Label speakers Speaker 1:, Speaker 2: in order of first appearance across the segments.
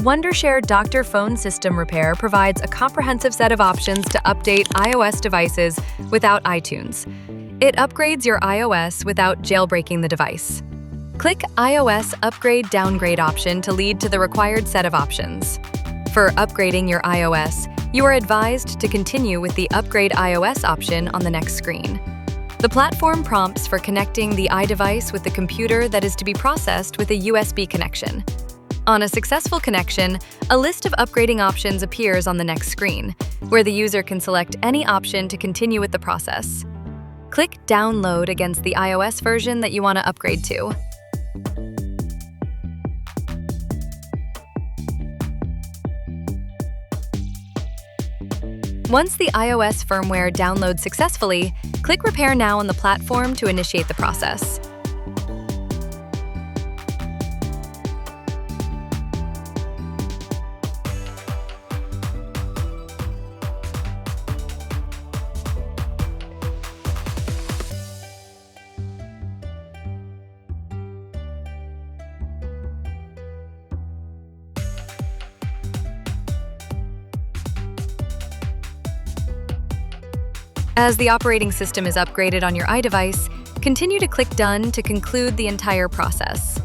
Speaker 1: Wondershare Dr.Fone system repair provides a comprehensive set of options to update iOS devices without iTunes. It upgrades your iOS without jailbreaking the device. Click iOS Upgrade/Downgrade option to lead to the required set of options. For upgrading your iOS, you are advised to continue with the Upgrade iOS option on the next screen. The platform prompts for connecting the iDevice with the computer that is to be processed with a USB connection. On a successful connection, a list of upgrading options appears on the next screen, where the user can select any option to continue with the process. Click Download against the iOS version that you want to upgrade to. Once the iOS firmware downloads successfully, click Repair Now on the platform to initiate the process. As the operating system is upgraded on your iDevice, continue to click Done to conclude the entire process.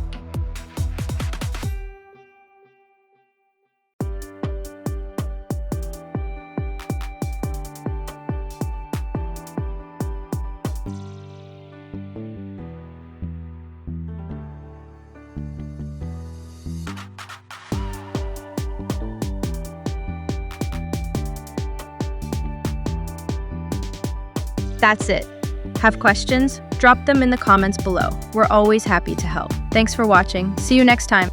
Speaker 2: That's it. Have questions? Drop them in the comments below. We're always happy to help. Thanks for watching. See you next time.